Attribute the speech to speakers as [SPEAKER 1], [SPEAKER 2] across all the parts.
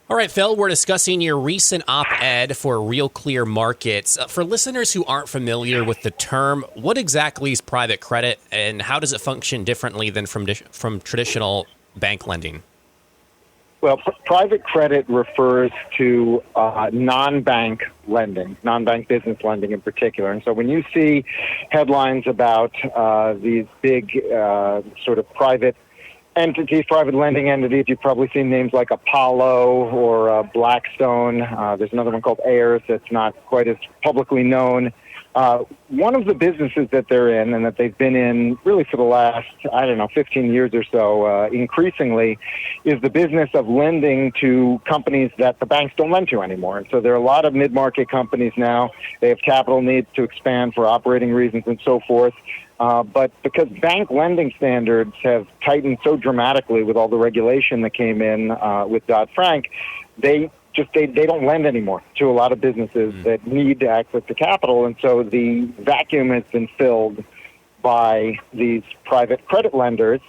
[SPEAKER 1] All right, Phil, we're discussing your recent op-ed for Real Clear Markets. For listeners who aren't familiar with the term, what exactly is private credit and how does it function differently than from traditional bank lending?
[SPEAKER 2] Well, private credit refers to non-bank lending, non-bank business lending in particular. And so when you see headlines about these big sort of private entities, private lending entities, you've probably seen names like Apollo or Blackstone. There's another one called Ayers that's not quite as publicly known. One of the businesses that they're in and that they've been in really for the last, 15 years or so, increasingly, is the business of lending to companies that the banks don't lend to anymore. And so there are a lot of mid-market companies now. They have capital needs to expand for operating reasons and so forth. But because bank lending standards have tightened so dramatically with all the regulation that came in with Dodd-Frank, they don't lend anymore to a lot of businesses that need access to capital. And so the vacuum has been filled by these private credit lenders,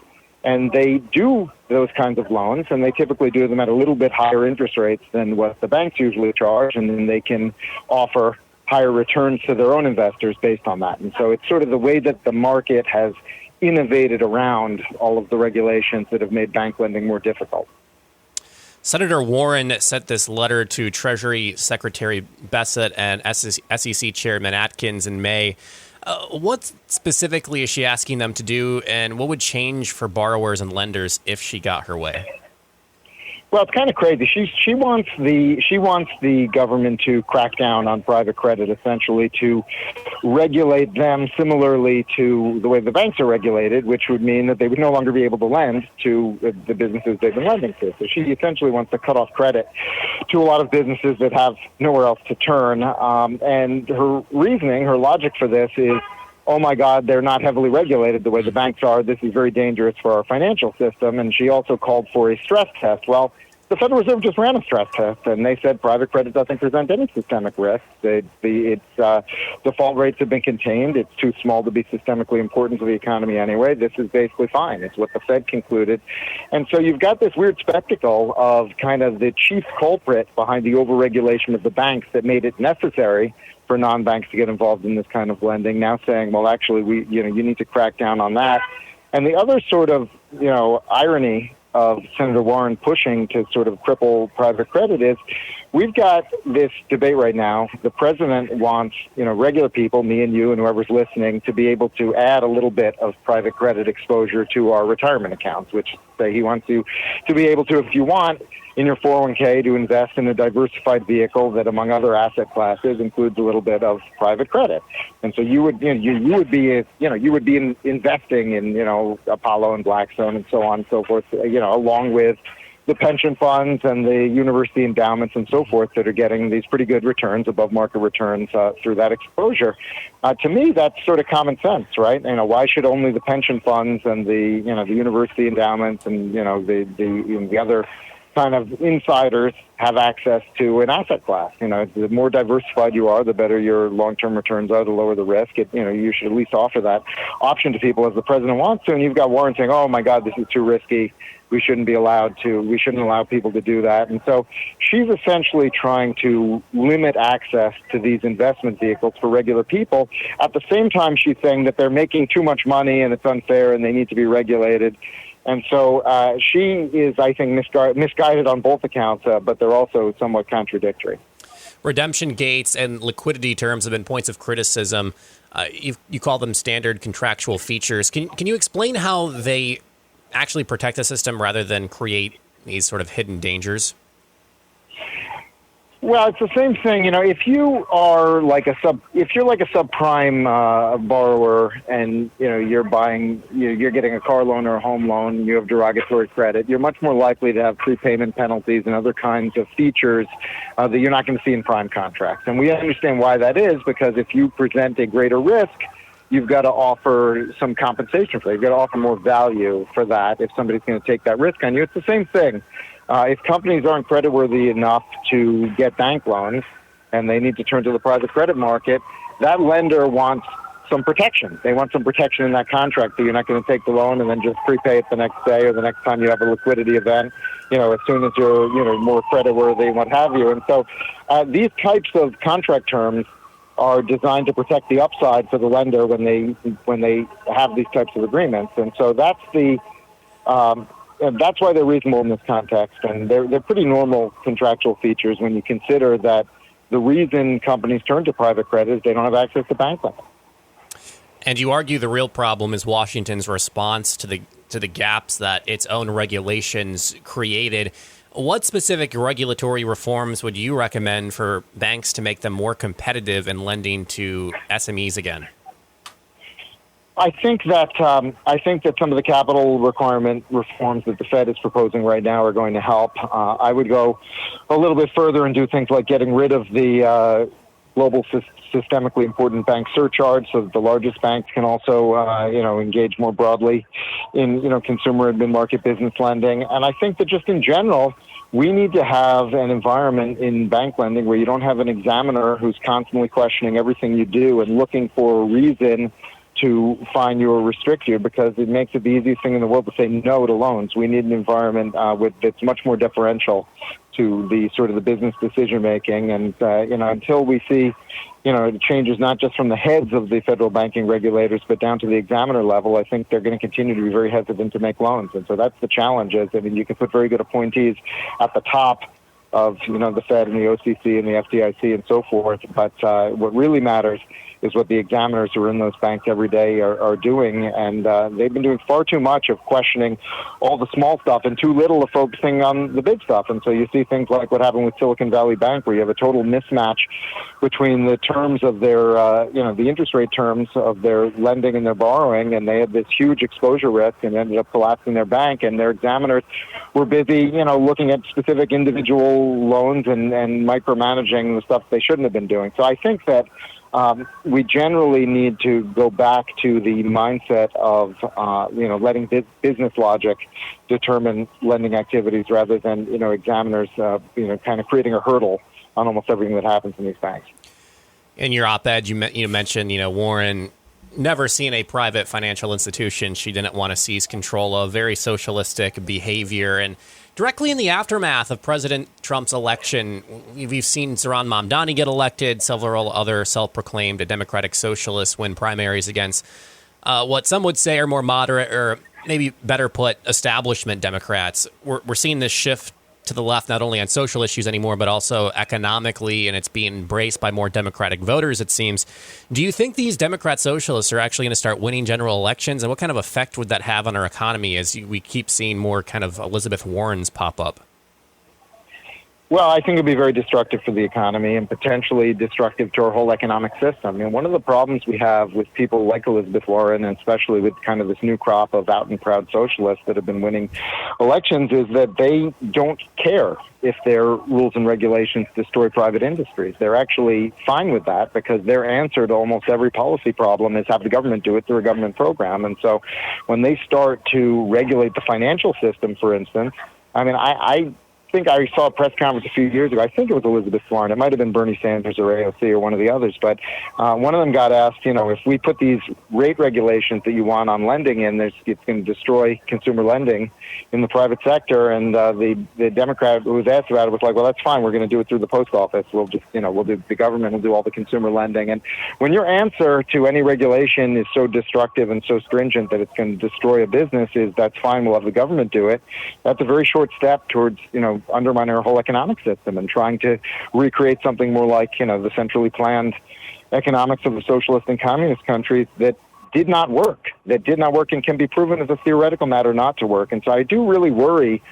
[SPEAKER 2] and they do those kinds of loans, and they typically do them at a little bit higher interest rates than what the banks usually charge, and then they can offer higher returns to their own investors based on that. And so it's sort of the way that the market has innovated around all of the regulations that have made bank lending more difficult.
[SPEAKER 1] Senator Warren sent this letter to Treasury Secretary Bassett and SEC Chairman Atkins in May. What specifically is she asking them to do, and what would change for borrowers and lenders if she got her way?
[SPEAKER 2] Well, it's kind of crazy. She wants the government to crack down on private credit, essentially to regulate them similarly to the way the banks are regulated, which would mean that they would no longer be able to lend to the businesses they've been lending to. So she essentially wants to cut off credit to a lot of businesses that have nowhere else to turn. And her reasoning, her logic for this is, oh my God, they're not heavily regulated the way the banks are. This is very dangerous for our financial system. And she also called for a stress test. Well, the Federal Reserve just ran a stress test, and they said private credit doesn't present any systemic risk. Its default rates have been contained. It's too small to be systemically important to the economy anyway. This is basically fine. It's what the Fed concluded. And so you've got this weird spectacle of kind of the chief culprit behind the overregulation of the banks that made it necessary for non-banks to get involved in this kind of lending, now saying, well, actually, you need to crack down on that. And the other sort of, irony of Senator Warren pushing to sort of cripple private credit is we've got this debate right now. The president wants, regular people, me and you and whoever's listening, to be able to add a little bit of private credit exposure to our retirement accounts, which say he wants you to be able to, if you want, in your 401k to invest in a diversified vehicle that, among other asset classes, includes a little bit of private credit. And so you would be investing in, Apollo and Blackstone and so on and so forth, along with the pension funds and the university endowments and so forth that are getting these pretty good returns, above market returns through that exposure. To me, that's sort of common sense, right? Why should only the pension funds and the university endowments and the other kind of insiders have access to an asset class? The more diversified you are, the better your long-term returns are, the lower the risk. You should at least offer that option to people as the president wants to. And you've got Warren saying, oh my God, this is too risky. We shouldn't allow people to do that. And so she's essentially trying to limit access to these investment vehicles for regular people. At the same time, she's saying that they're making too much money and it's unfair and they need to be regulated. And so she is, I think, misguided on both accounts, but they're also somewhat contradictory.
[SPEAKER 1] Redemption gates and liquidity terms have been points of criticism. You call them standard contractual features. Can you explain how they actually protect the system rather than create these sort of hidden dangers?
[SPEAKER 2] Well, it's the same thing. If you're like a subprime borrower, and you're getting a car loan or a home loan, you have derogatory credit, you're much more likely to have prepayment penalties and other kinds of features that you're not going to see in prime contracts. And we understand why that is, because if you present a greater risk, you've got to offer some compensation for that. You've got to offer more value for that if somebody's going to take that risk on you. It's the same thing. If companies aren't creditworthy enough to get bank loans and they need to turn to the private credit market, that lender wants some protection. They want some protection in that contract that you're not going to take the loan and then just prepay it the next day or the next time you have a liquidity event, as soon as you're, more creditworthy and what have you. And so these types of contract terms are designed to protect the upside for the lender when they have these types of agreements. And so that's that's why they're reasonable in this context. And they're pretty normal contractual features when you consider that the reason companies turn to private credit is they don't have access to bank lending.
[SPEAKER 1] And you argue the real problem is Washington's response to the gaps that its own regulations created. What specific regulatory reforms would you recommend for banks to make them more competitive in lending to SMEs again?
[SPEAKER 2] I think that some of the capital requirement reforms that the Fed is proposing right now are going to help. I would go a little bit further and do things like getting rid of the global systemically important bank surcharge, so that the largest banks can also engage more broadly in consumer and mid-market business lending. And I think that just in general, we need to have an environment in bank lending where you don't have an examiner who's constantly questioning everything you do and looking for a reason to fine you or restrict you, because it makes it the easiest thing in the world to say no to loans. We need an environment that's much more deferential to the sort of the business decision making. And until we see changes not just from the heads of the federal banking regulators but down to the examiner level, I think they're going to continue to be very hesitant to make loans. And so that's the challenge. You can put very good appointees at the top of the Fed and the OCC and the FDIC and so forth, but what really matters is what the examiners who are in those banks every day are doing. And they've been doing far too much of questioning all the small stuff and too little of focusing on the big stuff. And so you see things like what happened with Silicon Valley Bank, where you have a total mismatch between the terms of their, the interest rate terms of their lending and their borrowing. And they had this huge exposure risk and ended up collapsing their bank. And their examiners were busy, looking at specific individual loans and micromanaging the stuff they shouldn't have been doing. So I think that we generally need to go back to the mindset of, letting business logic determine lending activities rather than, examiners, kind of creating a hurdle on almost everything that happens in these banks.
[SPEAKER 1] In your op-ed, you mentioned, Warren never seen a private financial institution she didn't want to seize control of, very socialistic behavior. And directly in the aftermath of President Trump's election, we've seen Zohran Mamdani get elected, several other self-proclaimed Democratic socialists win primaries against what some would say are more moderate, or maybe better put, establishment Democrats. We're seeing this shift to the left, not only on social issues anymore, but also economically, and it's being embraced by more Democratic voters, it seems. Do you think these Democrat socialists are actually going to start winning general elections? And what kind of effect would that have on our economy as we keep seeing more kind of Elizabeth Warrens pop up?
[SPEAKER 2] Well, I think it'd be very destructive for the economy and potentially destructive to our whole economic system. I mean, one of the problems we have with people like Elizabeth Warren, and especially with kind of this new crop of out and proud socialists that have been winning elections, is that they don't care if their rules and regulations destroy private industries. They're actually fine with that, because their answer to almost every policy problem is have the government do it through a government program. And so when they start to regulate the financial system, for instance, I mean, I think I saw a press conference a few years ago. I think it was Elizabeth Warren. It might have been Bernie Sanders or AOC or one of the others. But one of them got asked, if we put these rate regulations that you want on lending in, it's going to destroy consumer lending in the private sector. And the Democrat who was asked about it was like, well, that's fine. We're going to do it through the post office. We'll just, we'll do the government will do all the consumer lending. And when your answer to any regulation is so destructive and so stringent that it's going to destroy a business, is that's fine. We'll have the government do it. That's a very short step towards, undermining our whole economic system and trying to recreate something more like, the centrally planned economics of the socialist and communist countries that did not work and can be proven as a theoretical matter not to work. And so I do really worry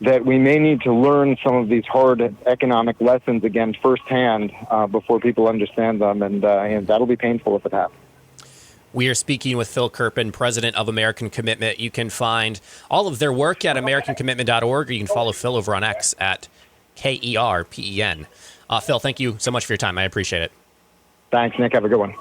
[SPEAKER 2] that we may need to learn some of these hard economic lessons again firsthand before people understand them, and that'll be painful if it happens.
[SPEAKER 1] We are speaking with Phil Kerpen, president of American Commitment. You can find all of their work at americancommitment.org, or you can follow Phil over on X at KERPEN. Phil, thank you so much for your time. I appreciate it.
[SPEAKER 2] Thanks, Nick. Have a good one.